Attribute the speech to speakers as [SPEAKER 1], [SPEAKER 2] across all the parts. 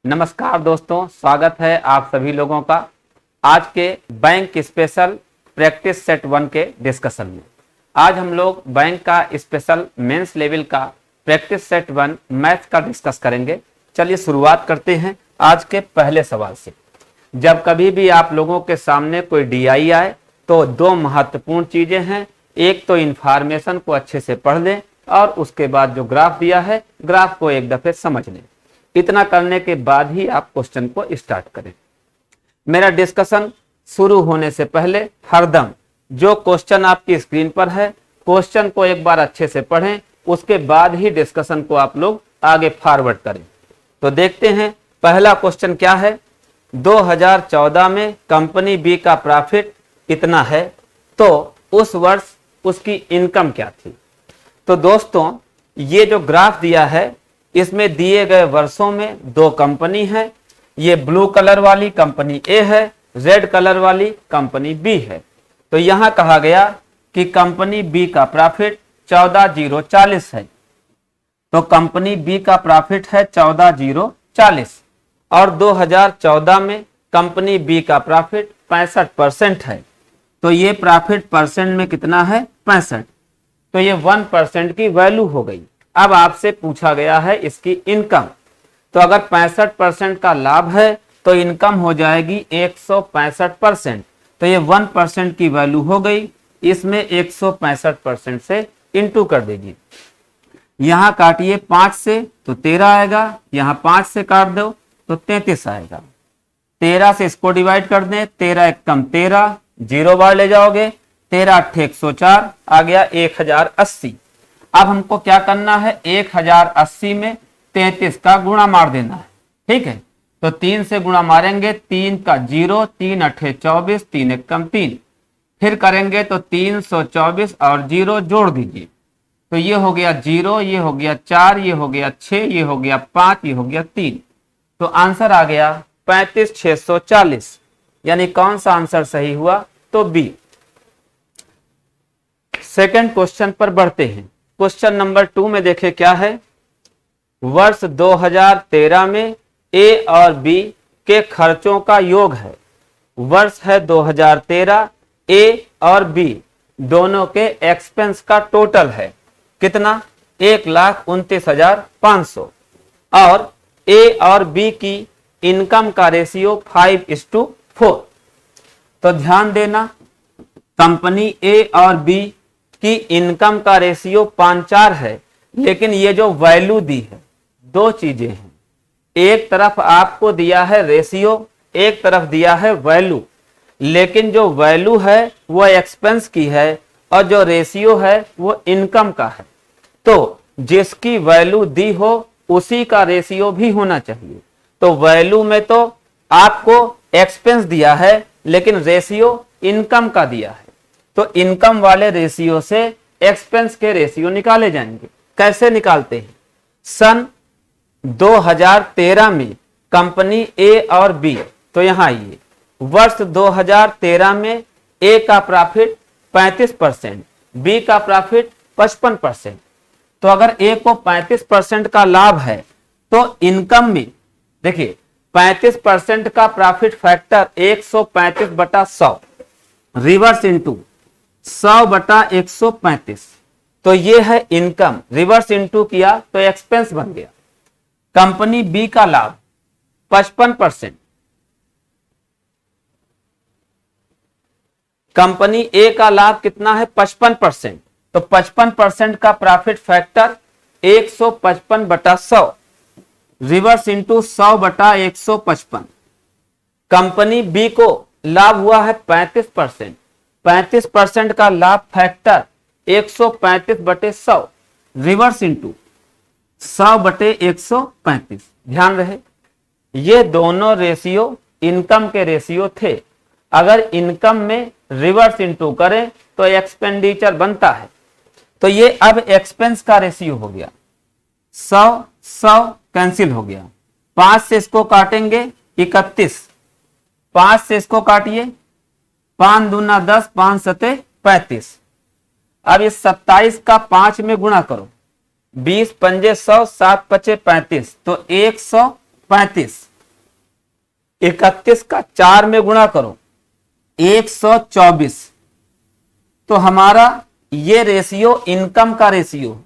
[SPEAKER 1] नमस्कार दोस्तों, स्वागत है आप सभी लोगों का आज के बैंक स्पेशल प्रैक्टिस सेट 1 के डिस्कशन में। आज हम लोग बैंक का स्पेशल मेंस लेवल का प्रैक्टिस सेट 1 मैथ्स का डिस्कस करेंगे। चलिए शुरुआत करते हैं आज के पहले सवाल से। जब कभी भी आप लोगों के सामने कोई डीआई आए तो दो महत्वपूर्ण चीजें हैं। एक तो इंफॉर्मेशन को अच्छे से पढ़ लें और उसके बाद जो ग्राफ दिया है ग्राफ को एक दफे समझ लें। इतना करने के बाद ही आप क्वेश्चन को स्टार्ट करें। मेरा डिस्कशन शुरू होने से पहले हरदम जो क्वेश्चन आपकी स्क्रीन पर है क्वेश्चन को एक बार अच्छे से पढ़ें, उसके बाद ही डिस्कशन को आप लोग आगे फॉरवर्ड करें। तो देखते हैं पहला क्वेश्चन क्या है। 2014 में कंपनी बी का प्रॉफिट इतना है, तो उस वर्ष उसकी इनकम क्या थी। तो दोस्तों ये जो ग्राफ दिया है इसमें दिए गए वर्षों में दो कंपनी है। ये ब्लू कलर वाली कंपनी ए है, रेड कलर वाली कंपनी बी है। तो यहां कहा गया कि कंपनी बी का प्रॉफिट 14,040 है। तो कंपनी बी का प्रॉफिट है 14,040 और 2014 में कंपनी बी का प्रॉफिट 65% है। तो ये प्रॉफिट परसेंट में कितना है 65। तो ये 1% की वैल्यू हो गई। अब आपसे पूछा गया है इसकी इनकम। तो अगर 65% का लाभ है तो इनकम हो जाएगी 165%। तो ये 1% की वैल्यू हो गई, इसमें 165% से इंटू कर दीजिए। यहां काटिए 5 से तो 13 आएगा, यहां 5 से काट दो तो 33 आएगा। 13 से इसको डिवाइड कर दें, 13 एक कम 13, 0 बार ले जाओगे, 13 8 104 आ गया 1080। अब हमको क्या करना है 1080 में 33 का गुणा मार देना है। ठीक है, तो 3 से गुणा मारेंगे, 3 का 0, 3 8 24, 3 एक कम 3। फिर करेंगे तो 324 और 0 जोड़ दीजिए। तो ये हो गया 0, ये हो गया 4, ये हो गया 6, ये हो गया 5, ये हो गया 3। तो आंसर आ गया 35,640। यानी कौन सा आंसर सही हुआ, तो बी। सेकंड क्वेश्चन पर बढ़ते हैं। क्वेश्चन नंबर 2 में देखें क्या है। वर्ष 2013 में ए और बी के खर्चों का योग है। वर्ष है 2013, ए और बी दोनों के एक्सपेंस का टोटल है कितना 1,29,500 और ए और बी की इनकम का रेशियो 5:4। तो ध्यान देना, कंपनी ए और बी की इनकम का रेशियो 5:4 है, लेकिन ये जो वैल्यू दी है दो चीजें हैं। एक तरफ आपको दिया है रेशियो, एक तरफ दिया है वैल्यू। लेकिन जो वैल्यू है वो एक्सपेंस की है और जो रेशियो है वो इनकम का है। तो जिसकी वैल्यू दी हो उसी का रेशियो भी होना चाहिए। तो वैल्यू में तो आपको एक्सपेंस दिया है लेकिन रेशियो इनकम का दिया है। तो इनकम वाले रेशियो से एक्सपेंस के रेशियो निकाले जाएंगे। कैसे निकालते हैं। सन 2013 में कंपनी ए और बी, तो यहां आइए, वर्ष 2013 में ए का प्रॉफिट 35%, बी का प्रॉफिट 55%। तो अगर ए को 35% का लाभ है तो इनकम में देखिए 35% का प्रॉफिट फैक्टर 135/100 रिवर्स इंटू 100/135। तो ये है इनकम, रिवर्स इंटू किया तो एक्सपेंस बन गया। कंपनी बी का लाभ 55%, कंपनी ए का लाभ कितना है 55%। तो 55% का profit factor 155/100 reverse into 100/155। Company B को लाभ हुआ है 35%, 35% का लाभ फैक्टर 135/100 रिवर्स इंटू 100/135। ध्यान रहे ये दोनों रेशियो इनकम के रेशियो थे। अगर इनकम में रिवर्स इंटू करें तो एक्सपेंडिचर बनता है। तो ये अब एक्सपेंस का रेशियो हो गया। 100 कैंसिल हो गया। 5 से इसको काटेंगे 31, 5 से इसको काटिए, 5 दूना 10, 5 सते 35। अब इस 27 का 5 में गुणा करो, 20 पंजे 100, 7 पचे 35, तो 135। 31 का 4 में गुणा करो 124। तो हमारा ये रेशियो इनकम का रेशियो,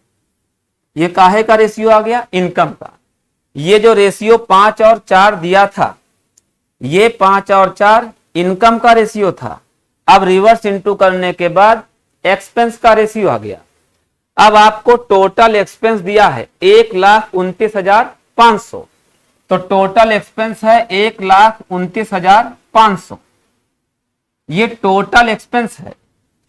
[SPEAKER 1] ये काहे का रेशियो आ गया, इनकम का। ये जो रेशियो 5 और 4 दिया था, ये 5 और 4 इनकम का रेशियो था। अब रिवर्स इनटू करने के बाद एक्सपेंस का रेशियो आ गया। अब आपको टोटल एक्सपेंस दिया है 1,29,500, तो टोटल एक्सपेंस है 1,29,500, ये टोटल एक्सपेंस है।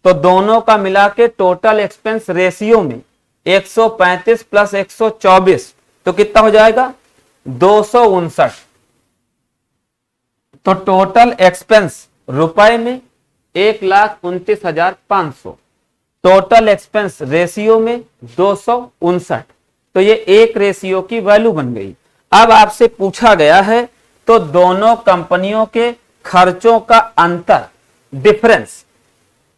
[SPEAKER 1] तो दोनों का मिला के टोटल एक्सपेंस रेशियो में 135 प्लस 124 तो कितना हो जाएगा, 259। तो टोटल एक्सपेंस रुपए में 1,29,500, टोटल एक्सपेंस रेशियो में 259। तो ये एक रेशियो की वैल्यू बन गई। अब आपसे पूछा गया है तो दोनों कंपनियों के खर्चों का अंतर, डिफरेंस।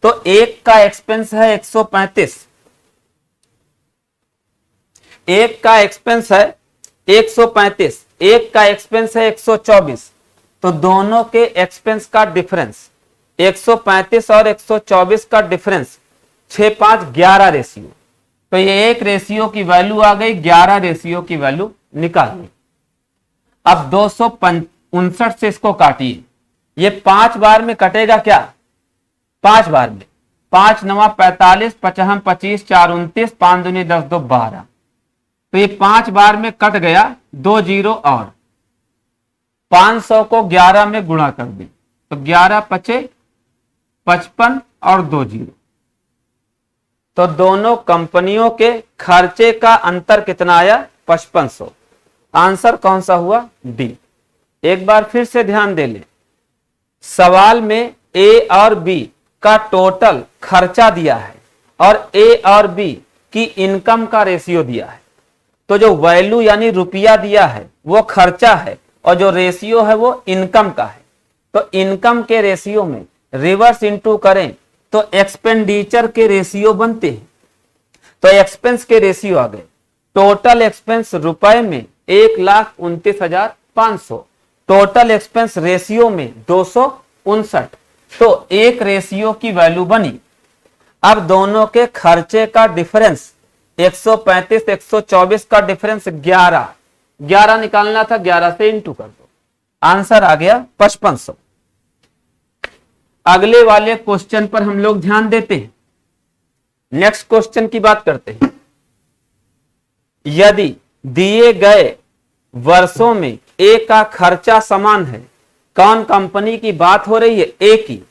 [SPEAKER 1] तो एक का एक्सपेंस है 135, एक का एक्सपेंस है 135, एक का एक्सपेंस है 124। तो दोनों के एक्सपेंस का डिफरेंस 135 और 124 का डिफरेंस 6 5 11 रेशियो। तो ये एक रेशियो की वैल्यू आ गई, 11 रेशियो की वैल्यू निकालनी। अब 259 से इसको काटिए, ये 5 बार में कटेगा क्या, 5 बार में, 5 9 45, 55 25, 4 29, 5 दूनी 10 2 12। तो ये 5 बार में कट गया, 2 जीरो और 500 को 11 में गुणा कर दें तो 11 पचे 55 और 2 जीरो। तो दोनों कंपनियों के खर्चे का अंतर कितना आया, 5500। आंसर कौन सा हुआ, डी। एक बार फिर से ध्यान दे ले, सवाल में ए और बी का टोटल खर्चा दिया है और ए और बी की इनकम का रेशियो दिया है। तो जो वैल्यू यानी रुपया दिया है वो खर्चा है और जो रेशियो है वो इनकम का है। तो इनकम के रेशियो में रिवर्स इनटू करें तो एक्सपेंडिचर के रेशियो बनते हैं। तो एक्सपेंस के रेशियो आ गए, टोटल एक्सपेंस रुपए में 1,29,500, टोटल एक्सपेंस रेशियो में 259। तो एक रेशियो की वैल्यू बनी। अब दोनों के खर्चे का डिफरेंस 135 124 का डिफरेंस 11 निकालना था, 11 से इंटू कर दो, आंसर आ गया 5500। अगले वाले क्वेश्चन पर हम लोग ध्यान देते हैं। नेक्स्ट क्वेश्चन की बात करते हैं। यदि दिए गए वर्षों में ए का खर्चा समान है, कौन कंपनी की बात हो रही है, ए की,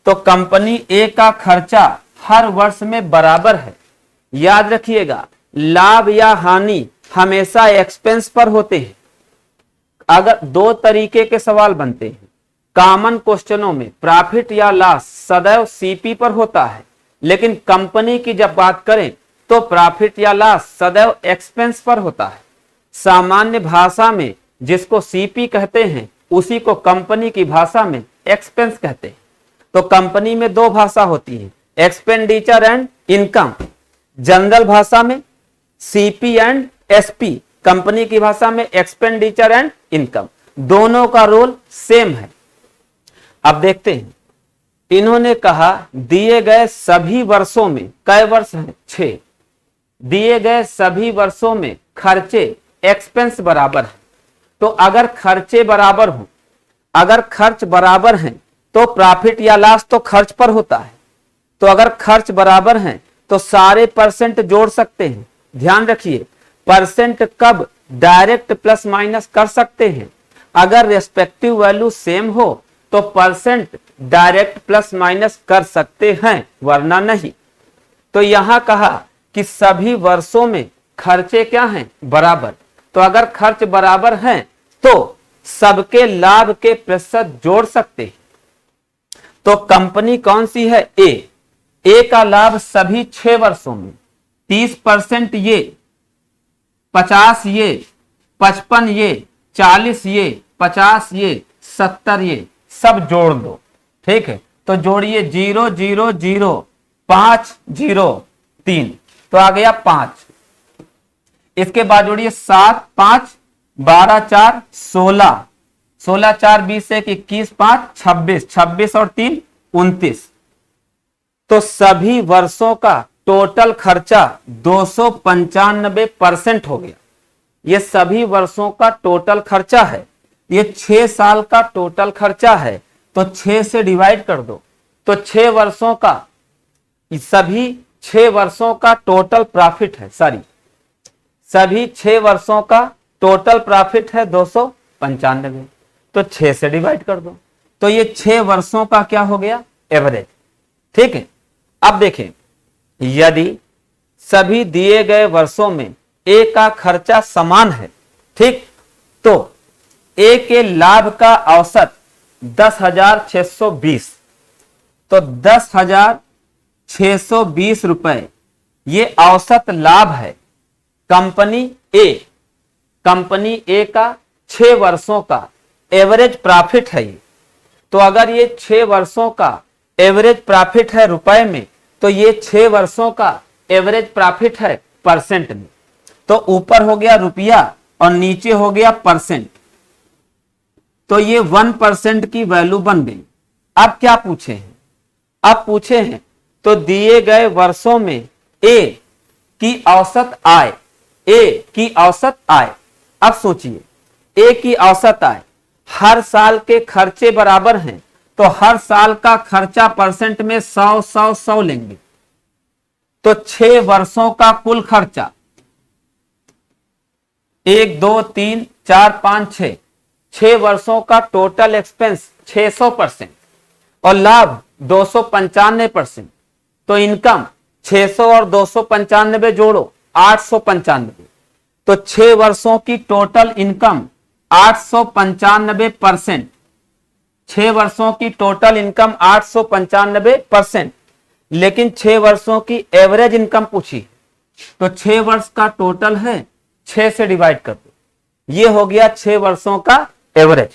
[SPEAKER 1] तो कंपनी ए का खर्चा हर वर्ष में बराबर है। याद रखिएगा, लाभ या हानि हमेशा एक्सपेंस पर होते हैं। अगर दो तरीके के सवाल बनते हैं, कॉमन क्वेश्चनों में प्रॉफिट या लॉस सदैव सीपी पर होता है, लेकिन कंपनी की जब बात करें तो प्रॉफिट या लॉस सदैव एक्सपेंस पर होता है। सामान्य भाषा में जिसको सीपी कहते हैं उसी को कंपनी की भाषा में एक्सपेंस कहते हैं। तो कंपनी में दो भाषा होती है, एक्सपेंडिचर एंड इनकम। जनरल भाषा में सीपी एंड एसपी, कंपनी की भाषा में एक्सपेंडिचर एंड इनकम। दोनों का रोल सेम है। अब देखते हैं, इन्होंने कहा दिए गए सभी वर्षों में, कई वर्ष हैं, 6, दिए गए सभी वर्षों में खर्चे एक्सपेंस बराबर है। तो अगर खर्चे बराबर हो, अगर खर्च बराबर हैं तो प्रॉफिट या लॉस तो खर्च पर होता है। तो अगर खर्च बराबर हैं तो सारे परसेंट जोड़ सकते हैं। ध्यान रखिए, परसेंट कब डायरेक्ट प्लस माइनस कर सकते हैं, अगर रेस्पेक्टिव वैल्यू सेम हो तो परसेंट डायरेक्ट प्लस माइनस कर सकते हैं, वरना नहीं। तो यहां कहा कि सभी वर्षों में खर्चे क्या हैं, बराबर। तो अगर खर्च बराबर हैं तो सबके लाभ के प्रतिशत जोड़ सकते हैं। तो कंपनी कौन सी है, ए का लाभ सभी 6 वर्षों में 30% ये, 50 ये, 55 ये, 40 ये, 50 ये, 70 ये, सब जोड़ दो। ठीक है, तो जोड़िए 0 0 0 5 0 3, तो आ गया 5। इसके बाद जोड़िए 7 5 12 4 16, 16 4 20 1 21 5 26, 26 और 3 29। तो सभी वर्षों का टोटल खर्चा 295% हो गया। ये सभी वर्षों का टोटल खर्चा है। ये 6 साल का टोटल खर्चा है, तो 6 से डिवाइड कर दो। तो 6 वर्षों का, सभी 6 वर्षों का टोटल प्रॉफिट है, सभी 6 वर्षों का टोटल प्रॉफिट है 295। तो 6 से डिवाइड कर दो। तो ये 6 वर्षों का क्या हो गया? एवरेज। ठीक है। अब देखें, यदि सभी दिए गए वर्षों में ए का खर्चा समान है, ठीक, तो ए के लाभ का औसत 10,620, तो 10,620 रुपए ये औसत लाभ है कंपनी ए का 6 वर्षों का एवरेज प्रॉफिट है ये। तो अगर ये 6 वर्षों का एवरेज प्रॉफिट है रुपए में, तो ये 6 वर्षों का एवरेज प्रॉफिट है परसेंट में। तो ऊपर हो गया रुपया और नीचे हो गया परसेंट, तो ये 1% की वैल्यू बन गई। अब क्या पूछे हैं? अब पूछे हैं तो दिए गए वर्षों में ए की औसत आय, अब सोचिए, ए की औसत आय, हर साल के खर्चे बराबर हैं, तो हर साल का खर्चा परसेंट में 100 लेंगे। तो 6 वर्षों का कुल खर्चा 1 2 3 4 5 6, 6 वर्षों का टोटल एक्सपेंस 600% और लाभ 295%। तो इनकम 600 और 295 जोड़ो 895। तो 6 वर्षों की टोटल इनकम 895%, 6 वर्षों की टोटल इनकम 895%। लेकिन 6 वर्षों की एवरेज इनकम पूछी, तो 6 वर्ष का टोटल है, 6 से डिवाइड कर दो। ये हो गया 6 वर्षों का एवरेज।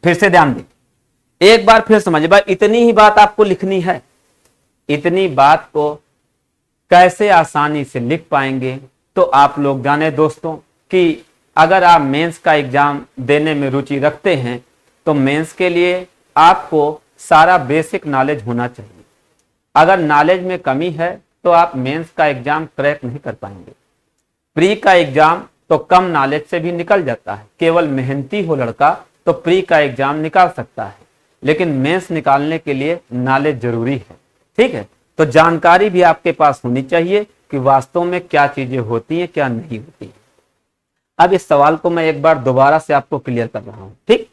[SPEAKER 1] फिर से ध्यान दें, एक बार फिर समझिए भाई, इतनी ही बात आपको लिखनी है। इतनी बात को कैसे आसानी से लिख पाएंगे, तो आप लोग जाने दोस्तों कि अगर आप मेंस का एग्जाम देने में रुचि रखते हैं, तो मेंस के लिए आपको सारा बेसिक नॉलेज होना चाहिए। अगर नॉलेज में कमी है तो आप मेंस का एग्जाम क्रैक नहीं कर पाएंगे। प्री का एग्जाम तो कम नॉलेज से भी निकल जाता है, केवल मेहनती हो लड़का तो प्री का एग्जाम निकाल सकता है, लेकिन मेंस निकालने के लिए नॉलेज जरूरी है। ठीक है, तो जानकारी भी आपके पास होनी चाहिए कि वास्तव में क्या चीजें होती हैं, क्या नहीं होती है। अब इस सवाल को मैं एक बार दोबारा से आपको क्लियर कर रहा हूं। ठीक,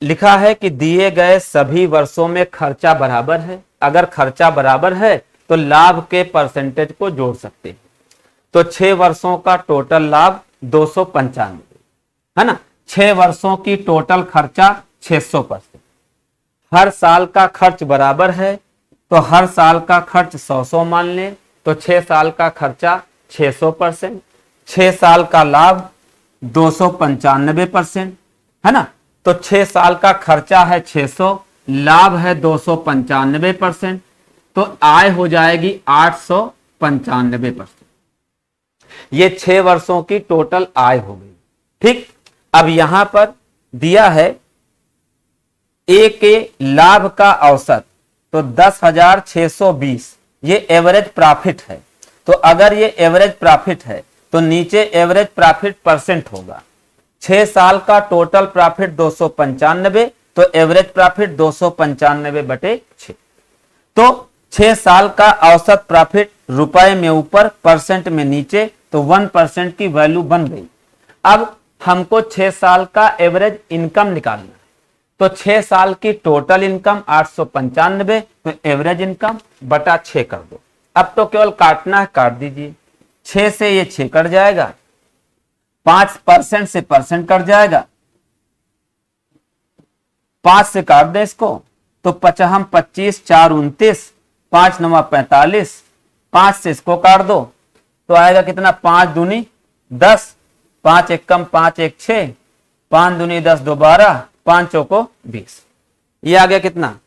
[SPEAKER 1] लिखा है कि दिए गए सभी वर्षों में खर्चा बराबर है। अगर खर्चा बराबर है तो लाभ के परसेंटेज को जोड़ सकते हैं। तो 6 वर्षों का टोटल लाभ 295 है ना, 6 वर्षों की टोटल खर्चा 600%। हर साल का खर्च बराबर है, तो हर साल का खर्च 100 मान लें, तो 6 साल का खर्चा 600%, 6 साल का लाभ 295% है ना। तो 6 साल का खर्चा है 600, लाभ है 295%, तो आय हो जाएगी 895%। ये 6 वर्षों की टोटल आय हो गई। ठीक, अब यहां पर दिया है ए के लाभ का औसत, तो 10,620 ये एवरेज प्रॉफिट है। तो अगर ये एवरेज प्रॉफिट है तो नीचे एवरेज प्रॉफिट परसेंट होगा। 6 साल का टोटल प्रॉफिट 295, तो एवरेज प्रॉफिट 295/6। तो 6 साल का औसत प्रॉफिट रुपए में ऊपर, परसेंट में नीचे, तो 1% की वैल्यू बन गई। अब हमको 6 साल का एवरेज इनकम निकालना है, तो 6 साल की टोटल इनकम 895, तो एवरेज इनकम बटा 6 कर दो। अब तो केवल काटना है, काट दीजिए। 6 से ये 6 कट जाएगा, 5% से परसेंट कट जाएगा, 5 से काट दे इसको, तो 55 25 4 29, 5 9 45, 5 से इसको काट दो तो आएगा कितना, 5 दूनी 10, 5 1 कम 5 1 6, 5 दूनी 10 2 12, 5 चौको 20। ये आ गया कितना,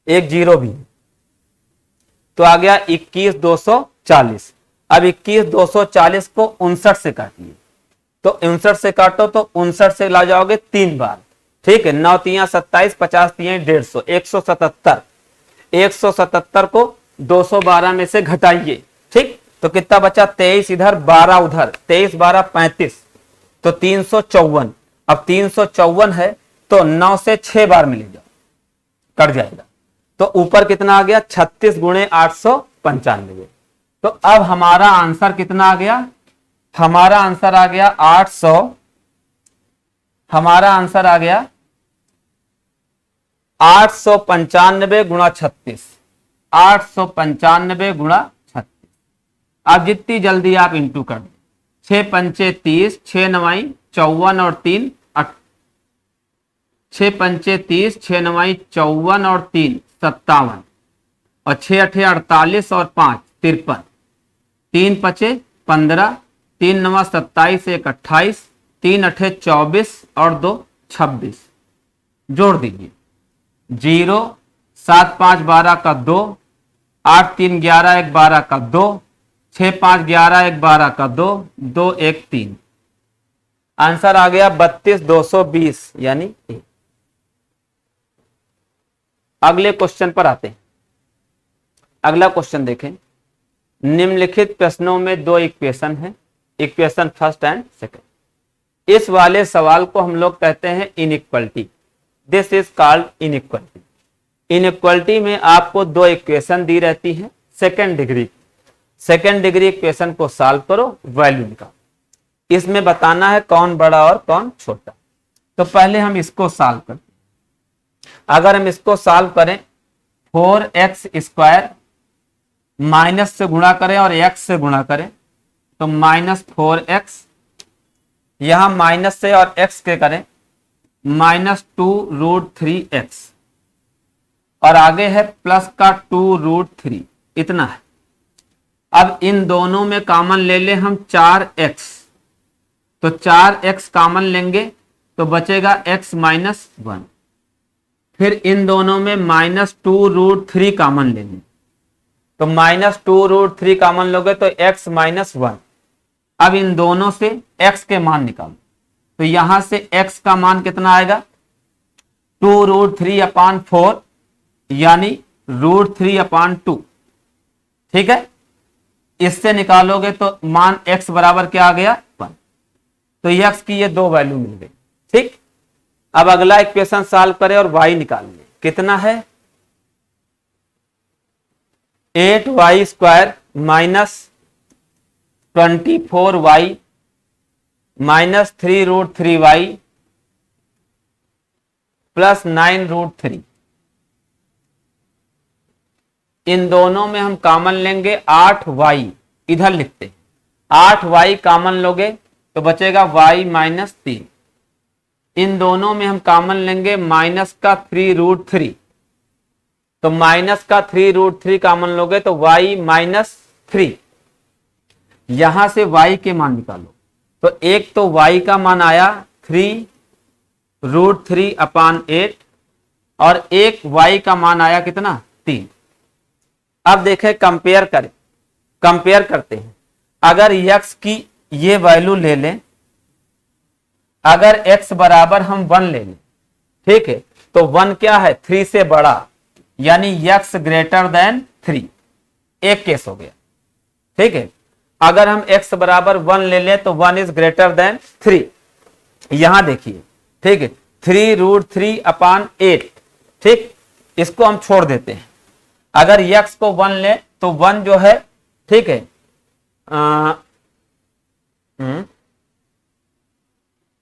[SPEAKER 1] एक जीरो भी, तो आ गया 21,240। अब 21,240 को 59 से काटिए, तो 59 से काटो तो 59 से ला जाओगे 3 बार, ठीक है। 9 तियां 27, 50 तियां 150, 177। 177 को 212 में से घटाइए, ठीक, तो कितना बचा? 23 इधर 12 उधर, 23 12 35, तो 354। अब 354 है तो 9 से 6 बार में ले जाओ, कट जाएगा। तो ऊपर कितना आ गया? 36 गुणे 895। तो अब हमारा आंसर कितना आ गया? हमारा आंसर आ गया 800, हमारा आंसर आ गया 895 गुणा 36, 895 गुणा 36। अब जितनी जल्दी आप इंटू कर दें, 6 पंचे 30, 6 नवाई 54 और 3 6 पंचे 30, 6 नवाई 54 और 3 57, और 6 अठे 48 और 5 53, 3 पचे 15, 3 नवा 27, 1 28, 3 अठे 24 और 2 26। जोड़ दीजिए, 0 7 5 12 का 2, 8 3 11 1 12 का 2, 6 5 11 1 12 का 2, 2 1 3। आंसर आ गया 32,220 यानी 1। अगले क्वेश्चन पर आते हैं। अगला क्वेश्चन देखें। निम्नलिखित प्रश्नों में 2 इक्वेशन है, इक्वेशन फर्स्ट एंड सेकंड। इस वाले सवाल को हम लोग कहते हैं inequality. This is called inequality. Inequality में आपको 2 इक्वेशन दी रहती है second degree. Second degree equation को सॉल्व करो, वैल्यू निकालो। इसमें बताना है कौन बड़ा और कौन छोटा। तो पहले हम इसको सॉल्व करते हैं। अगर हम इसको सॉल्व करें, 4x स्क्वायर माइनस से गुणा करें और x से गुणा करें तो -4x, यहां माइनस से और x के करें -2√3x, और आगे है प्लस का 2√3, इतना है। अब इन दोनों में कॉमन ले ले हम 4x, तो 4x कॉमन लेंगे तो बचेगा x - 1। फिर इन दोनों में -2√3 कॉमन लेंगे तो -2√3 कॉमन लोगे तो x - 1। अब इन दोनों से x के मान निकालो, तो यहां से x का मान कितना आएगा? 2√3/4 यानी √3/2, ठीक है। इससे निकालोगे तो मान x बराबर क्या आ गया? 1। तो x की ये 2 वैल्यू मिल गई, ठीक। अब अगला इक्वेशन सॉल्व करें और y निकाल लें। कितना है? 8y square -24y -3√3y plus 9√3। इन दोनों में हम कॉमन लेंगे 8y, इधर लिखते हैं। 8y कॉमन लोगे तो बचेगा y - 3। इन दोनों में हम कॉमन लेंगे माइनस का 3√3, तो माइनस का 3√3 कॉमन लोगे तो y - 3। यहां से y के मान निकालो, तो एक तो y का मान आया 3√3/8 और एक y का मान आया कितना? 3। अब देखें, कंपेयर करें, कंपेयर करते हैं। अगर x की ये वैल्यू ले लें, अगर x बराबर हम 1 ले लें, ठीक है, तो 1 क्या है? 3 से बड़ा, यानी x ग्रेटर देन 3। एक केस हो गया, ठीक है। अगर हम x बराबर 1 ले लें तो 1 इज ग्रेटर देन 3। यहां देखिए, ठीक है, 3√3/8, ठीक। इसको हम छोड़ देते हैं। अगर x को 1 ले तो 1 जो है, ठीक है,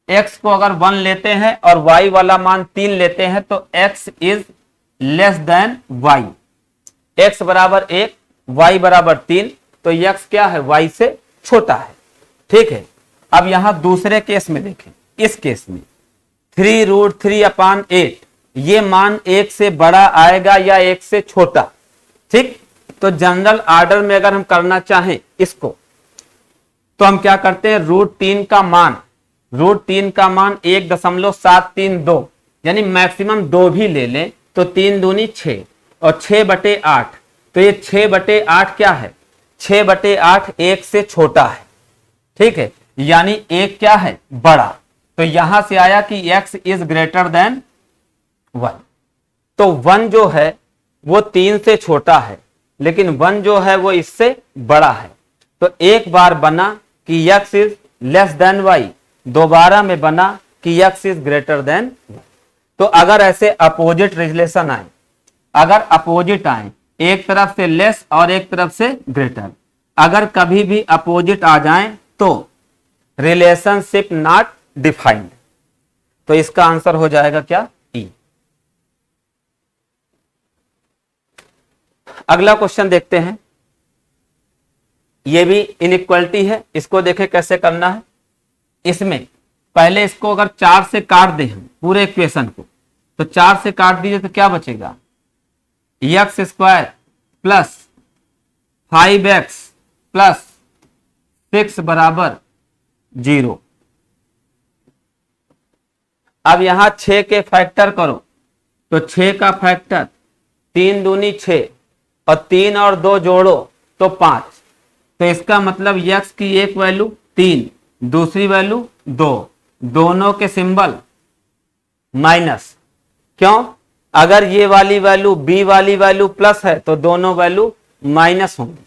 [SPEAKER 1] x को अगर 1 लेते हैं और y वाला मान 3 लेते हैं तो x is less than y। x बराबर 1, y बराबर 3, तो x क्या है? y से छोटा है, ठीक है। अब यहां दूसरे केस में देखें। इस केस में 3√3/8, ये मान 1 से बड़ा आएगा या 1 से छोटा, ठीक। तो जनरल ऑर्डर में अगर हम करना चाहें इसको, तो हम क्या करते हैं? √3 का मान 1.732, यानी मैक्सिमम 2 भी ले लें तो 3 दूनी 6 और 6/8, तो ये 6/8 क्या है? 6/8 1 से छोटा है, ठीक है। यानी एक क्या है, बड़ा। तो यहां से आया कि x इज ग्रेटर देन 1। तो 1 जो है वो 3 से छोटा है, लेकिन 1 जो है वो इससे बड़ा है। तो एक बार बना कि x is less than y, दोबारा में बना कि x is greater than y। तो अगर ऐसे अपोजिट रिलेशन आए, अगर अपोजिट आए, एक तरफ से लेस और एक तरफ से ग्रेटर, अगर कभी भी अपोजिट आ जाएं तो रिलेशनशिप नॉट डिफाइंड। तो इसका आंसर हो जाएगा क्या, ई। अगला क्वेश्चन देखते हैं। यह भी इनइक्वालिटी है, इसको देखें कैसे करना है। इसमें पहले इसको अगर 4 से काट दें हम पूरे इक्वेशन को, तो 4 से काट दीजिए तो क्या बचेगा, x square plus 5x plus 6 बराबर 0। अब यहां 6 के फैक्टर करो, तो 6 का फैक्टर 3 दूनी 6 और 3 और 2 जोड़ो तो 5। तो इसका मतलब x की एक वैल्यू 3, दूसरी वैल्यू 2, दोनों के सिंबल माइनस। क्यों, अगर ये वाली वैल्यू b वाली वैल्यू प्लस है तो दोनों वैल्यू माइनस होंगी।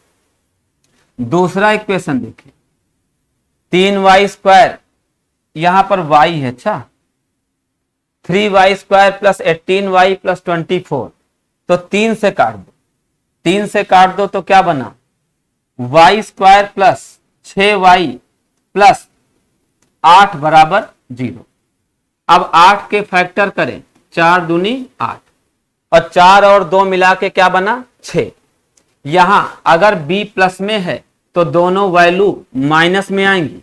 [SPEAKER 1] दूसरा इक्वेशन देखिए, 3y स्क्वायर, यहां पर y है, अच्छा 3y square plus 18y plus 24। तो 3 से काट दो, 3 से काट दो तो क्या बना, y square plus 6y plus 8 बराबर 0। अब 8 के फैक्टर करें, 4 दूनी 8 और 4 और 2 मिला के क्या बना, 6। यहां अगर b प्लस में है तो दोनों वैल्यू माइनस में आएंगी।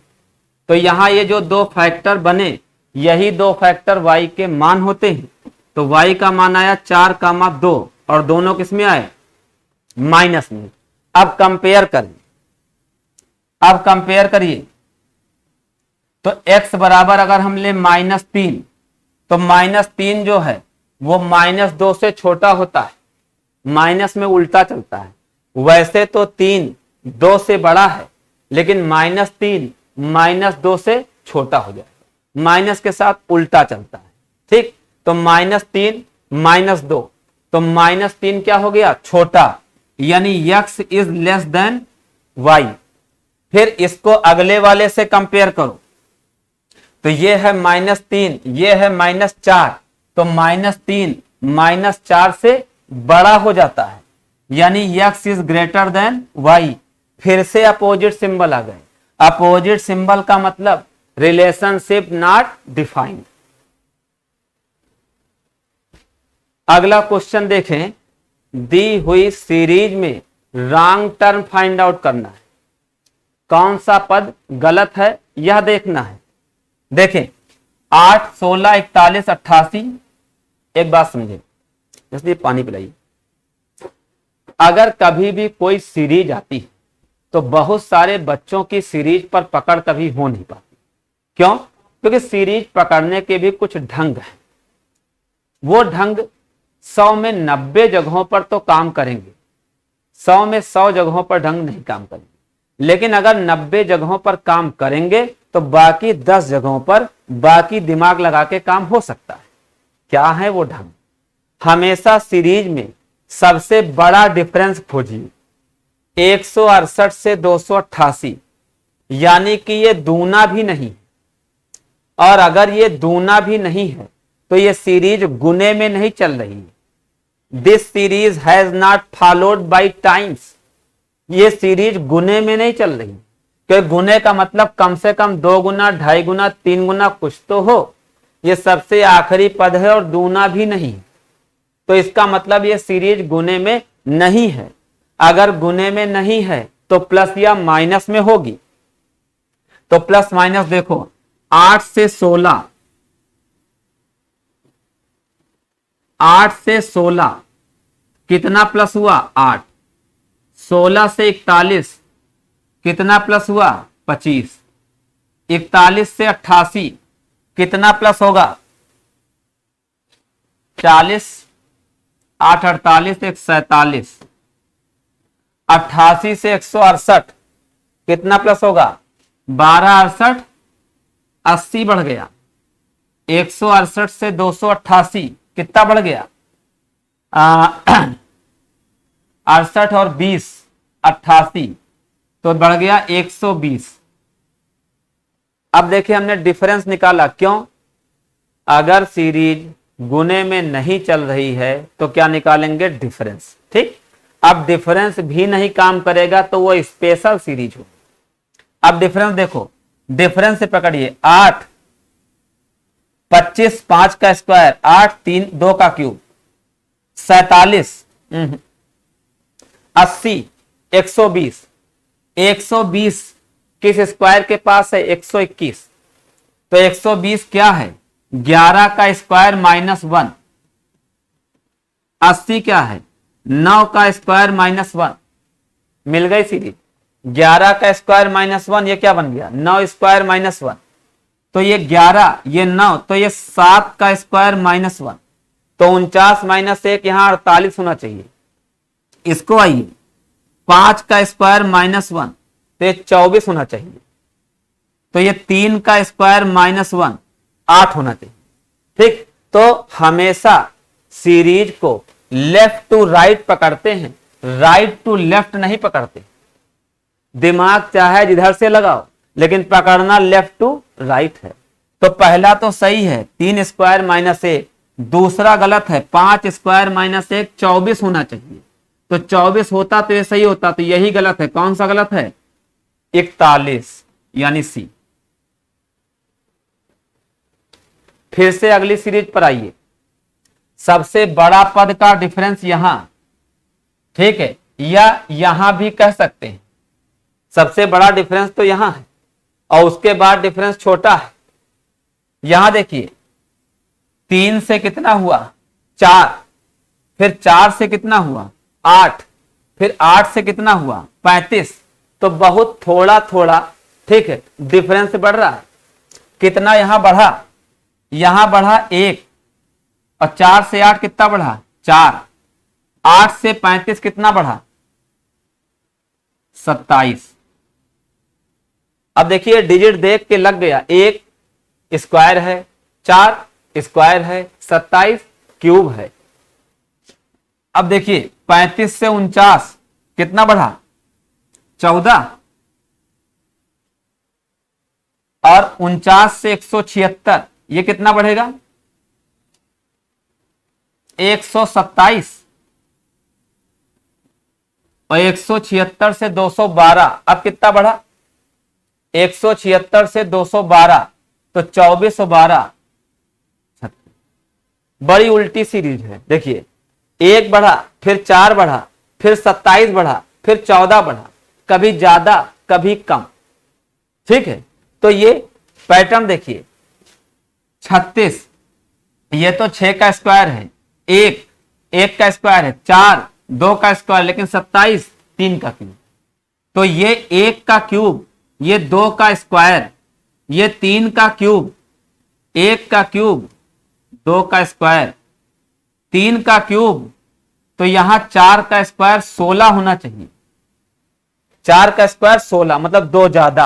[SPEAKER 1] तो यहां ये जो दो फैक्टर बने, यही दो फैक्टर y के मान होते हैं। तो y का मान आया 4,2 और दोनों किस में आए, माइनस में। अब कंपेयर करें, अब कंपेयर करिए तो x बराबर अगर हम ले -3, तो -3 जो है वो -2 से छोटा होता है, माइनस में उल्टा चलता है। वैसे तो 3 2 से बड़ा है, लेकिन -3 -2 से छोटा हो जाएगा, माइनस के साथ उल्टा चलता है। ठीक, तो -3 -2, तो -3 क्या हो गया, छोटा, यानी x is less than y। फिर इसको अगले वाले से कंपेयर करो, तो ये है -3, ये है -4, तो -3 -4 से बड़ा हो जाता है, यानी x is greater than y। फिर से अपोजिट सिंबल आ गए। अपोजिट सिंबल का मतलब रिलेशनशिप नॉट डिफाइंड। अगला क्वेश्चन देखें, दी हुई सीरीज में रॉन्ग टर्म फाइंड आउट करना है। कौन सा पद गलत है यह देखना है। देखें 8, 16, 41, 88। एक बात समझे, इसलिए पानी पिलाइए। अगर कभी भी कोई सीरीज आती है तो बहुत सारे बच्चों की सीरीज पर पकड़ कभी हो नहीं पाती। क्यों, क्योंकि सीरीज पकड़ने के भी कुछ ढंग है। वो ढंग 100 में 90 जगहों पर तो काम करेंगे, 100 में 100 जगहों पर ढंग नहीं काम करेंगे। लेकिन अगर 90 जगहों पर काम करेंगे तो बाकी 10 जगहों पर बाकी दिमाग लगा के काम हो सकता है। क्या है वो ढंग, हमेशा सीरीज में सबसे बड़ा डिफरेंस खोजिए। 168 से 288, यानी कि ये दूना भी नहीं, और अगर ये दूना भी नहीं है तो ये सीरीज गुने में नहीं चल रही है। This series has not followed by times. ये सीरीज गुने में नहीं चल रही, क्योंकि गुने का मतलब कम से कम 2 गुना, 2.5 गुना, 3 गुना कुछ तो हो। ये सबसे आखिरी पद है और दूना भी नहीं, तो इसका मतलब ये सीरीज गुने में नहीं है। अगर गुने में नहीं है तो प्लस या माइनस में होगी। तो प्लस माइनस देखो, 8 से 16, 8 से 16 कितना प्लस हुआ, 8। 16 से 41 कितना प्लस हुआ, 25। 41 से 88 कितना प्लस होगा, 40। 8 48 147। 88 से 168 कितना प्लस होगा, 12 80 बढ़ गया, 168 से 288 कितना बढ़ गया, 68 और 20 88, तो बढ़ गया 120। अब देखिए हमने डिफरेंस निकाला, क्यों? अगर सीरीज गुने में नहीं चल रही है तो क्या निकालेंगे, डिफरेंस। ठीक, अब डिफरेंस भी नहीं काम करेगा तो वो स्पेशल सीरीज हो। अब डिफरेंस देखो, डिफरेंस से पकड़िए, 8 25 5 का स्क्वायर, 8 3 2 का क्यूब, 47 80 120, 120 किस स्क्वायर के पास है, 121, तो 120 क्या है, 11 का स्क्वायर -1, 80 क्या है, 9 का स्क्वायर -1, मिल गई सीरीज। 11 का स्क्वायर -1 ये क्या बन गया, 9 स्क्वायर -1, तो ये 11 ये 9, तो ये 7 का स्क्वायर -1, तो 49 -1 यहां 48 होना चाहिए। इसको आइए 5 का स्क्वायर -1, तो ये 24 होना चाहिए, तो ये 3 का स्क्वायर -1 8 होना चाहिए। ठीक, तो हमेशा सीरीज को लेफ्ट टू राइट पकड़ते हैं, राइट टू लेफ्ट नहीं पकड़ते। दिमाग चाहे जिधर से लगाओ लेकिन पकड़ना लेफ्ट टू राइट है। तो पहला तो सही है, 3 स्क्वायर -1, दूसरा गलत है, 5 स्क्वायर -1 24 होना चाहिए, तो 24 होता तो ये सही होता, तो यही गलत है। कौन सा गलत है, 41 यानी सी। फिर से अगली सीरीज पर आइए, सबसे बड़ा पद का डिफरेंस यहां, ठीक है, या यहां भी कह सकते हैं, सबसे बड़ा डिफरेंस तो यहां है और उसके बाद डिफरेंस छोटा है। यहां देखिए 3 से कितना हुआ, 4, फिर 4 से कितना हुआ, 8, फिर 8 से कितना हुआ, 35, तो बहुत थोड़ा थोड़ा, ठीक है, डिफरेंस बढ़ रहा है। कितना यहां बढ़ा, यहां बढ़ा 1, और 4 से 8 कितना बढ़ा, 4, 8 से 35 कितना बढ़ा, 27। अब देखिए डिजिट देख के लग गया, 1 स्क्वायर है, 4 स्क्वायर है, 27 क्यूब है। अब देखिए 35 से 49 कितना बढ़ा, 14, और 49 से 176 ये कितना बढ़ेगा, 127, और 176 से 212 अब कितना बढ़ा, 176 से 212, तो 24 और 12 बड़ी उल्टी सीरीज है। देखिए 1 बढ़ा, फिर 4 बढ़ा, फिर 27 बढ़ा, फिर 14 बढ़ा, कभी ज्यादा कभी कम। ठीक है, तो ये पैटर्न देखिए, 36 ये तो 6 का स्क्वायर है, 1 का स्क्वायर है, 4 2 का स्क्वायर, लेकिन 27 3 का क्यूब, तो ये 1 का क्यूब, ये 2 का स्क्वायर, ये 3 का क्यूब, 1 का क्यूब, 2 का स्क्वायर, 3 का क्यूब, तो यहां 4 का स्क्वायर 16 होना चाहिए, 4 का स्क्वायर 16 मतलब 2 ज्यादा,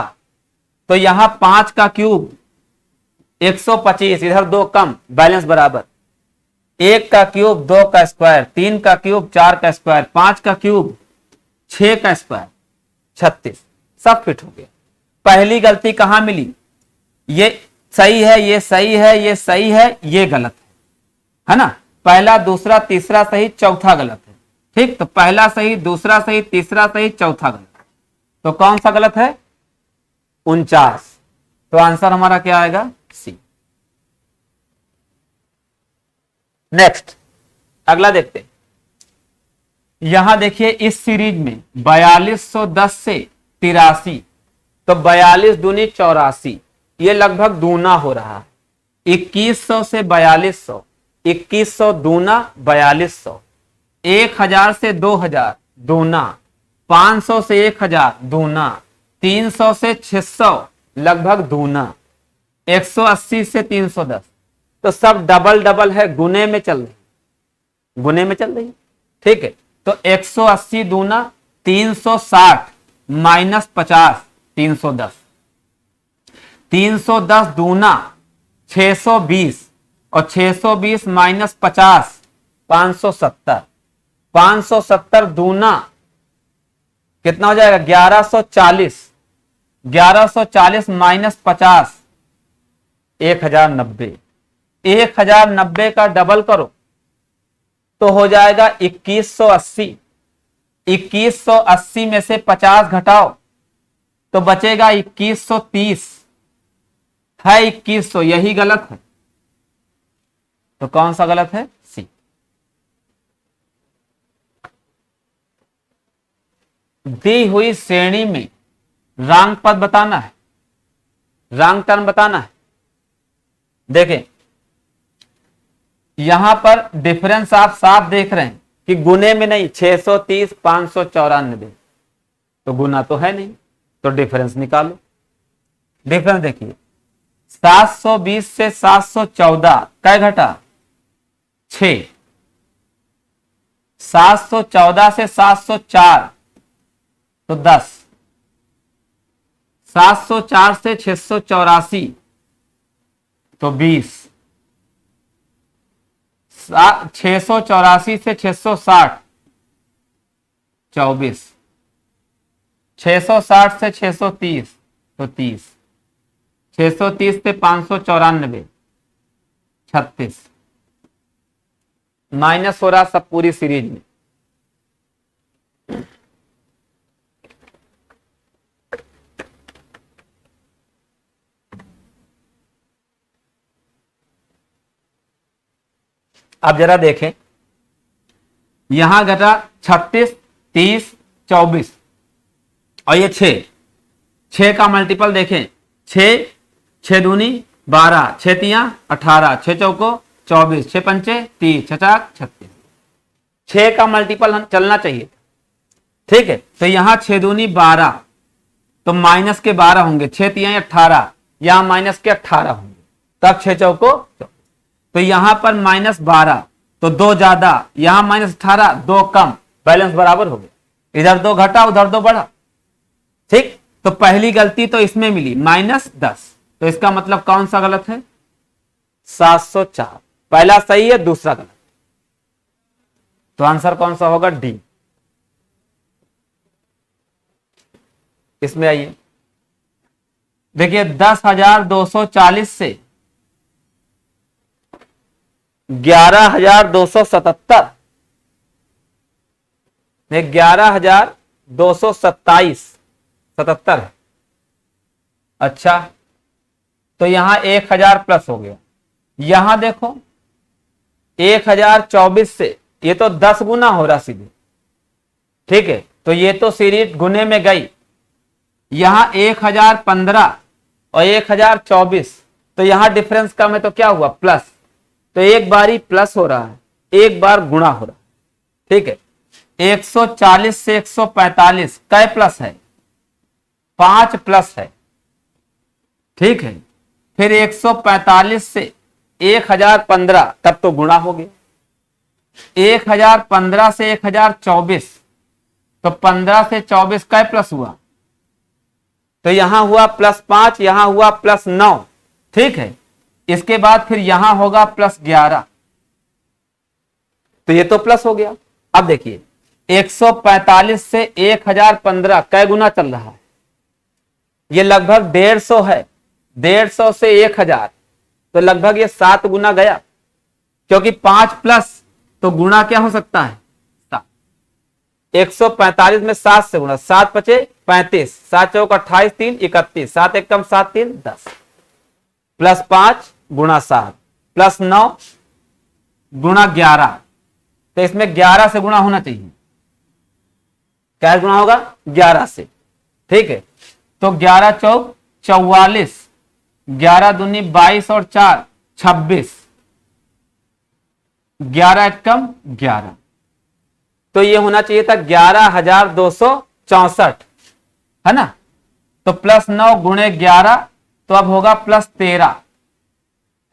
[SPEAKER 1] तो यहां 5 का क्यूब 125, इधर 2 कम, बैलेंस बराबर, 1 का क्यूब 2 का स्क्वायर, 3 का क्यूब 4 का स्क्वायर, 5 का क्यूब 6 का स्क्वायर, 36, सब फिट हो गया। पहली गलती कहां मिली, ये सही है, ये सही है, ये सही है, ये गलत है ना, पहला दूसरा तीसरा सही, चौथा गलत है। ठीक, तो पहला सही, दूसरा सही, तीसरा सही, चौथा गलत, तो कौन सा गलत है, 49, तो आंसर हमारा क्या आएगा, सी। नेक्स्ट अगला देखते हैं, यहां देखिए इस सीरीज में 4210 से 83, तो 42 दूनी 84, ये लगभग दूना हो रहा है। 2100 से 4200, 2100 दूना 4200, 1000 से 2000 दूना, 500 से 1000 दूना, 300 से 600 लगभग दूना, 180 से 310, तो सब डबल डबल है, गुने में चल रही, गुने में चल रही। ठीक है, तो 180 दूना 360 -50 310, 310 दूना 620 और 620 माइनस 50 570। 570 दूना कितना हो जाएगा 1140। 1140 माइनस 50 1090। 1090 का डबल करो तो हो जाएगा 2180। 2180 में से 50 घटाओ तो बचेगा 2130। है 2100, यही गलत है। तो कौन सा गलत है? सी। दी हुई श्रेणी में रैंक पद बताना है, रैंक टर्म बताना है। देखें यहां पर डिफरेंस आप साफ देख रहे हैं कि गुने में नहीं, 630 594, तो गुना तो है नहीं, तो डिफरेंस निकालो। डिफरेंस देखिए 720 से 714 क्या घटा 6। 714 से 704 तो 10। 704 से 684 तो 20। 684 से 660 24। 660 से 630 तो 30। 630 से 594 36। माइनस हो रहा सब पूरी सीरीज में। अब जरा देखें यहां घटा 36 30 24 और ये 6 का मल्टीपल देखें 6 दूनी 12 6 तियां 18 6 चौको 24 6 पंचे 30 6 चाक 36। 6 का मल्टीपल चलना चाहिए, ठीक है। तो यहां 6 दूनी 12 तो माइनस के 12 होंगे, 6 तियां 18 यहां माइनस के 18 होंगे, तब 6 चौको। तो यहां पर माइनस 12 तो 2 ज्यादा, यहां माइनस 18 2 कम, बैलेंस बराबर हो गया। इधर 2 घटा उधर 2 बढ़ा, ठीक। तो पहली गलती तो इसमें मिली -10, तो इसका मतलब कौन सा गलत है? 704। पहला सही है, दूसरा गलत। तो आंसर कौन सा होगा? डी। इसमें आइए देखिए 10,240 से 11,277 11,227 77 है। अच्छा तो यहां 1,000 प्लस हो गया। यहां देखो 1,024 से ये तो 10 गुना हो रहा सीधे, ठीक है। तो ये तो सीरीज गुने में गई। यहां 1,015 और 1,024 तो यहां डिफरेंस कम है तो क्या हुआ? प्लस। तो एक बार ही प्लस हो रहा है, एक बार गुणा हो रहा है, ठीक है। 140 से 145 कै प्लस है? 5 प्लस है, ठीक है। फिर 145 से 1,015 तब तो गुणा हो गया। 1,015 से 1,024 तो 15 से 24 कै प्लस हुआ? तो यहां हुआ +5, यहां हुआ +9, ठीक है। इसके बाद फिर यहां होगा +11, तो ये तो प्लस हो गया। अब देखिए 145 से 1,015 कै गुना चल रहा है? ये लगभग 150 है। 150 से 1,000 तो लगभग ये 7 गुना गया, क्योंकि 5 प्लस तो गुणा क्या हो सकता है? 7। 145 में 7 से गुणा, 7 पचे 35, 7 चौक 28 3 31, 7 एक कम 7 3 10, +5 गुणा 7 +9 गुणा 11। तो इसमें 11 से गुणा होना चाहिए। क्या गुणा होगा? 11 से, ठीक है। तो 11 चौक 44, 11 दूनी 22 और 4 26, 11 एक कम 11। तो ये होना चाहिए था 11,264, है ना। तो +9 गुणे 11 तो अब होगा +13।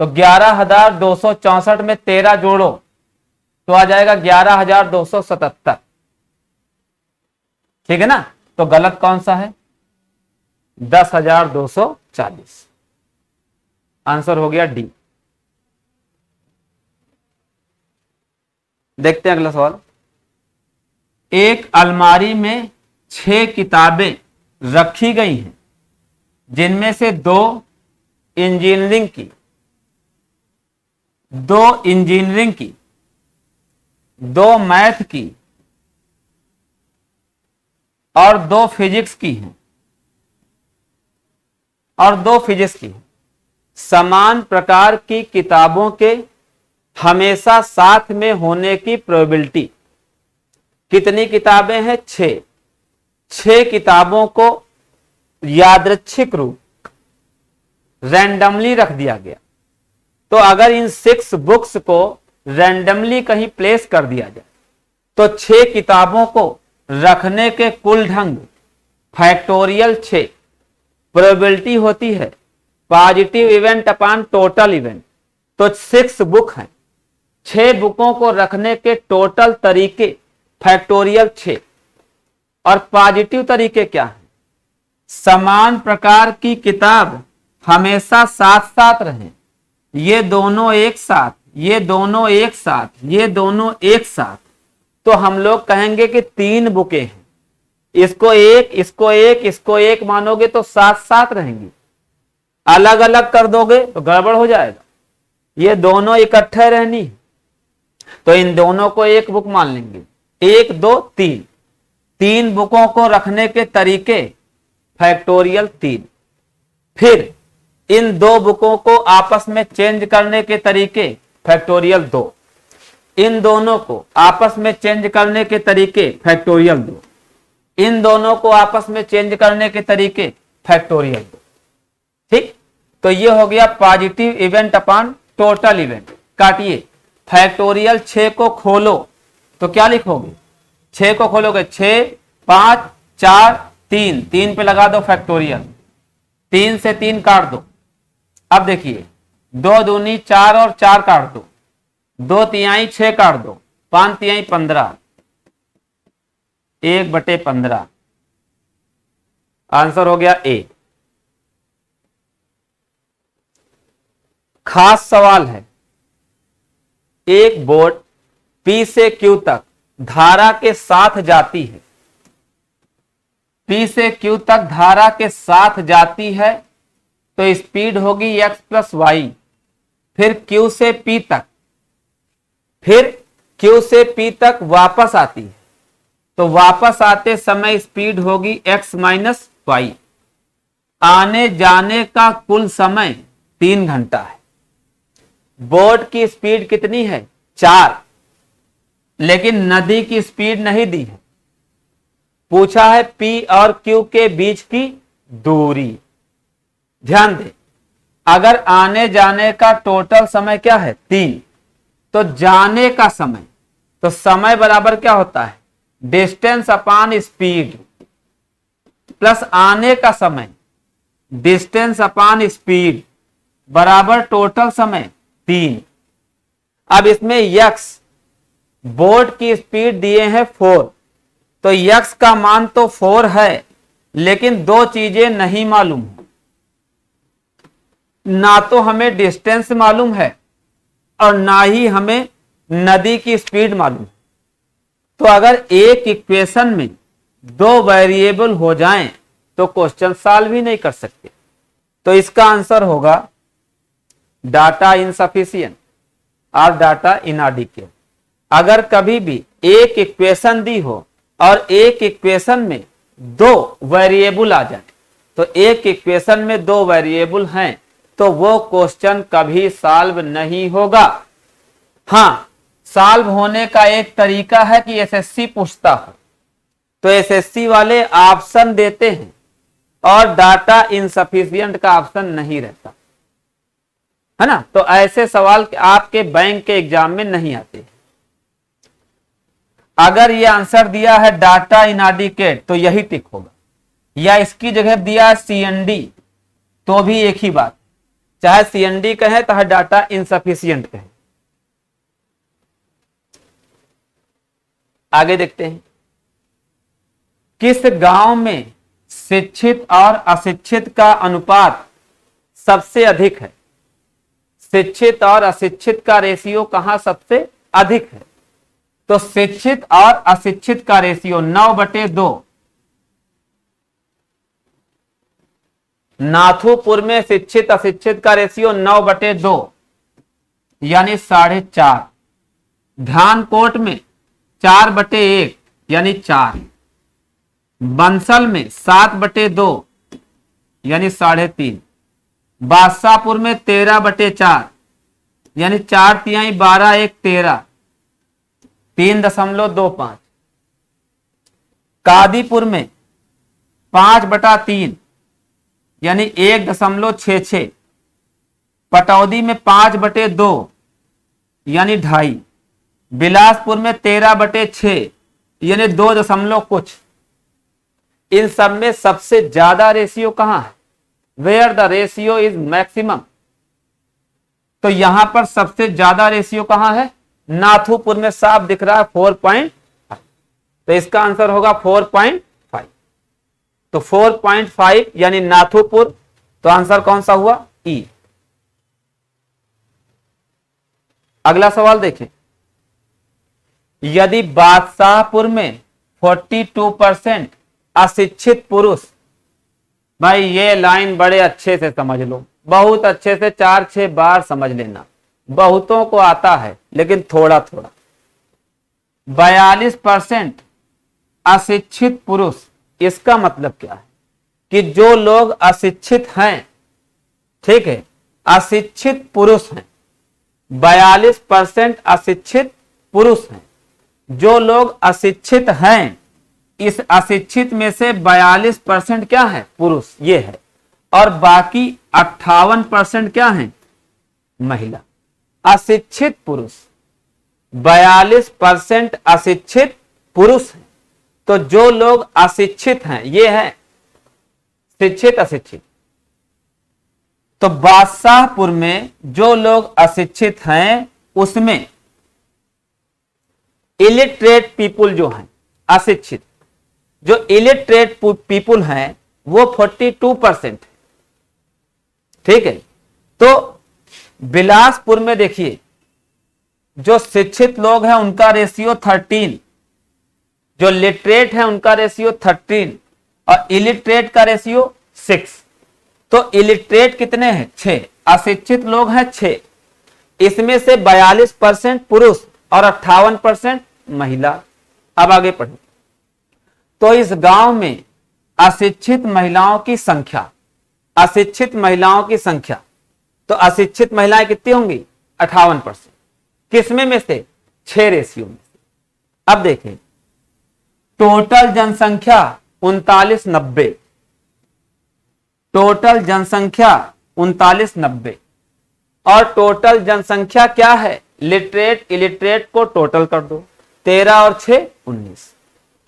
[SPEAKER 1] तो 11,264 में 13 जोड़ो तो आ जाएगा 11,277, ठीक है ना। तो गलत कौन सा है? 10,240। आंसर हो गया डी। देखते हैं अगला सवाल। एक अलमारी में 6 किताबें रखी गई हैं, जिनमें से 2 इंजीनियरिंग की, 2 मैथ की और 2 फिजिक्स की हैं, समान प्रकार की किताबों के हमेशा साथ में होने की प्रोबेबिलिटी। कितनी किताबें हैं? 6 किताबों को यादृच्छिक रूप रैंडमली रख दिया गया। तो अगर इन 6 बुक्स को रैंडमली कहीं प्लेस कर दिया जाए तो 6 किताबों को रखने के कुल ढंग फैक्टोरियल 6। प्रोबेबिलिटी होती है positive event upon total event. तो 6 बुक हैं, 6 बुकों को रखने के टोटल तरीके फैक्टोरियल 6। और पॉजिटिव तरीके क्या है? समान प्रकार की किताब हमेशा साथ साथ रहें, ये दोनों एक साथ, ये दोनों एक साथ, ये दोनों एक साथ। तो हम लोग कहेंगे कि 3 बुकें हैं, इसको एक, इसको एक, इसको एक मानोगे तो साथ साथ रहेंगी। अलग अलग कर दोगे तो गड़बड़ हो जाएगा। ये दोनों इकट्ठे रहनी है तो इन दोनों को एक बुक मान लेंगे। 1 2 3, 3 बुकों को रखने के तरीके फैक्टोरियल 3। फिर इन 2 बुकों को आपस में चेंज करने के तरीके फैक्टोरियल 2। इन दोनों को आपस में चेंज करने के तरीके फैक्टोरियल 2। इन दोनों को आपस में चेंज करने के तरीके फैक्टोरियल 2। ठीक, तो ये हो गया positive event upon total event. काटिए, फैक्टोरियल 6 को खोलो तो क्या लिखोगे? 6 को खोलोगे 6 5 4 3, 3 पे लगा दो फैक्टोरियल, 3 से 3 काट दो। अब देखिए 2 दूनी 4 और 4 काट दो, 2 तिहाई 6 काट दो, 5 तिहाई 15, 1/15। आंसर हो गया ए। खास सवाल है, एक बोर्ड P से Q तक धारा के साथ जाती है, P से Q तक धारा के साथ जाती है तो स्पीड होगी x + y। फिर Q से P तक, फिर Q से P तक वापस आती है तो वापस आते समय स्पीड होगी x - y। आने जाने का कुल समय 3 घंटा है। बोट की स्पीड कितनी है? 4, लेकिन नदी की स्पीड नहीं दी है। पूछा है P और Q के बीच की दूरी। ध्यान दें, अगर आने जाने का टोटल समय क्या है? 3, तो जाने का समय, तो समय बराबर क्या होता है? डिस्टेंस अपॉन स्पीड, प्लस आने का समय डिस्टेंस अपॉन स्पीड बराबर टोटल समय 3। अब इसमें x बोट की स्पीड दिए हैं 4, तो x का मान तो 4 है, लेकिन 2 चीजें नहीं मालूम है। ना तो हमें डिस्टेंस मालूम है और ना ही हमें नदी की स्पीड मालूम। तो अगर एक इक्वेशन में 2 वेरिएबल हो जाएं तो क्वेश्चन सॉल्व ही नहीं कर सकते। तो इसका आंसर होगा डाटा इनसफिशिएंट और डाटा इनएडिक्वेट। अगर कभी भी एक इक्वेशन दी हो और एक इक्वेशन में 2 वेरिएबल आ जाए, तो एक इक्वेशन में 2 वेरिएबल हैं तो वो क्वेश्चन कभी सॉल्व नहीं होगा। हाँ, सॉल्व होने का एक तरीका है कि एसएससी पूछता है, तो एसएससी वाले ऑप्शन देते हैं और डाटा इनसफिशिएंट का ऑप्शन नहीं रहता है ना। तो ऐसे सवाल आपके बैंक के एग्जाम में नहीं आते। अगर ये आंसर दिया है डाटा इनएडिक्वेट तो यही टिक होगा, या इसकी जगह दिया है सीएनडी तो भी एक ही बात, चाहे सीएनडी कहे चाहे डाटा इनसफिशिएंट कहे। आगे देखते हैं, किस गांव में शिक्षित और अशिक्षित का अनुपात सबसे अधिक है? शिक्षित और अशिक्षित का रेशियो कहां सबसे अधिक है? तो शिक्षित और अशिक्षित का रेशियो 9/2। नाथुपुर में शिक्षित अशिक्षित का रेशियो 9/2 यानी 4.5। ध्यानकोट में 4/1 यानी 4। बंसल में 7/2 यानी 3.5। बादशाहपुर में 13/4 यानी 4/3 12 1 13 3.25। कादीपुर में 5/3 यानी 1.66। पटौदी में 5/2 यानी 2.5। बिलासपुर में 13/6 यानी 2 दशमलव कुछ। इन सब में सबसे ज्यादा रेशियो कहां है? Where the ratio is maximum. तो यहां पर सबसे ज्यादा रेशियो कहां है? नाथुपुर में साफ दिख रहा है 4.5। तो इसका आंसर होगा 4.5। तो 4.5 यानी नाथुपुर। तो आंसर कौन सा हुआ? ई। अगला सवाल देखें। यदि बादशाहपुर में 42% अशिक्षित पुरुष, भाई ये लाइन बड़े अच्छे से समझ लो, बहुत अच्छे से 4-6 बार समझ लेना। बहुतों को आता है लेकिन थोड़ा थोड़ा। 42% अशिक्षित पुरुष, इसका मतलब क्या है कि जो लोग अशिक्षित हैं, ठीक है, अशिक्षित पुरुष हैं। 42% अशिक्षित पुरुष हैं। जो लोग अशिक्षित हैं, इस अशिक्षित में से 42% क्या है? पुरुष, ये है। और बाकी 58% क्या है? महिला। अशिक्षित पुरुष 42% अशिक्षित पुरुष हैं। तो जो लोग अशिक्षित हैं, ये है शिक्षित अशिक्षित। तो बादशाहपुर में जो लोग अशिक्षित हैं, उसमें इलिटरेट पीपुल जो हैं, अशिक्षित जो इलिटरेट पीपुल हैं, वो 42% है। ठीक है। तो बिलासपुर में देखिए, जो शिक्षित लोग हैं उनका रेशियो 13, जो लिटरेट है उनका रेशियो 13 और इलिटरेट का रेशियो 6। तो इलिटरेट कितने हैं? 6। अशिक्षित लोग हैं 6। इसमें से 42% पुरुष और 58% महिला। अब आगे पढ़ें। तो इस गांव में अशिक्षित महिलाओं की संख्या, अशिक्षित महिलाओं की संख्या, तो अशिक्षित महिलाएं कितनी होंगी? 58%। किसमें में से? 6 रेशियो में से। अब देखें, टोटल जनसंख्या 3990, टोटल जनसंख्या 3990। और टोटल जनसंख्या क्या है? लिटरेट इलिटरेट को टोटल कर दो, 13 और 6 19।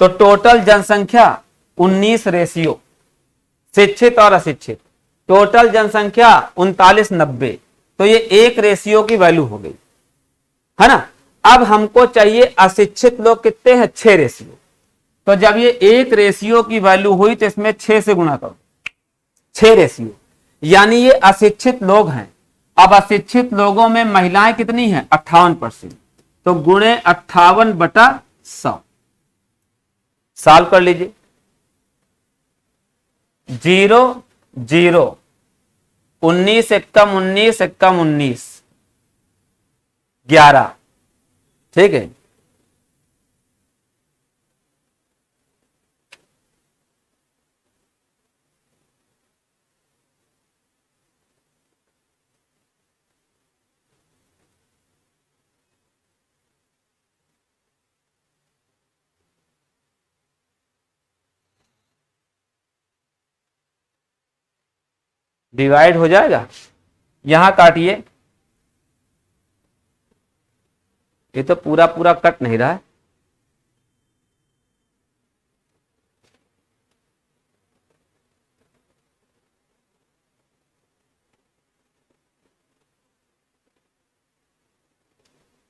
[SPEAKER 1] तो टोटल जनसंख्या 19 रेशियो, शिक्षित और अशिक्षित। टोटल जनसंख्या 3990। तो ये 1 रेशियो की वैल्यू हो गई, है ना। अब हमको चाहिए अशिक्षित लोग कितने हैं? 6 रेशियो। तो जब ये 1 रेशियो की वैल्यू हुई तो इसमें 6 से गुणा करो, 6 रेशियो, यानी ये अशिक्षित लोग हैं। अब अशिक्षित लोगों में महिलाएं कितनी हैं? 58%। तो गुणे 58/100। सॉल्व कर लीजिए। 0 0 19 एकम 19 एकम 19 11। ठीक है। डिवाइड हो जाएगा। यहां काटिए, ये तो पूरा पूरा कट नहीं रहा है।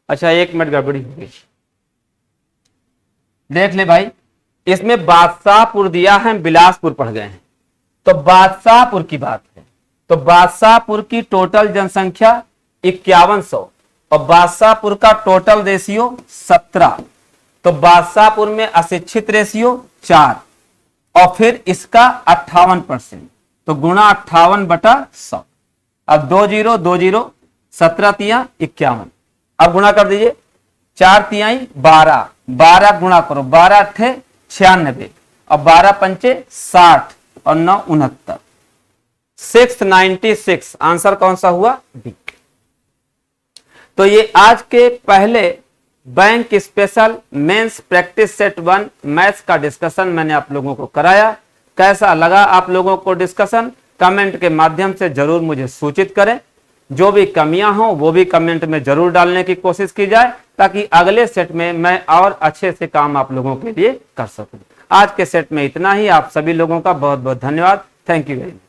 [SPEAKER 1] अच्छा, 1 मिनट गड़बड़ी हो गई। देख ले भाई, इसमें बादशाहपुर दिया है, बिलासपुर पढ़ गए हैं। तो बादशाहपुर की बात है। तो बादशाहपुर की टोटल जनसंख्या 5100 और बादशाहपुर का टोटल रेशियो 17, तो बादशाहपुर में अशिक्षित रेशियो 4 और फिर इसका 58%, तो गुणा 58/100। अब 20 17 तिया 51, अब गुणा कर दीजिए 4 तिहाई 12, 12 गुणा करो, 12 अट्ठे 96 और 12 पंचे 60 और 9 69, 696। आंसर कौन सा हुआ? बी। तो ये आज के पहले bank special mains practice set 1 maths का डिस्कशन मैंने आप लोगों को कराया। कैसा लगा आप लोगों को डिस्कशन? कमेंट के माध्यम से जरूर मुझे सूचित करें। जो भी कमियां हो वो भी कमेंट में जरूर डालने की कोशिश की जाए, ताकि अगले सेट में मैं और अच्छे से काम आप लोगों के लिए कर सकूं। आज के सेट में इतना ही। आप सभी लोगों का बहुत बहुत धन्यवाद। Thank you very much.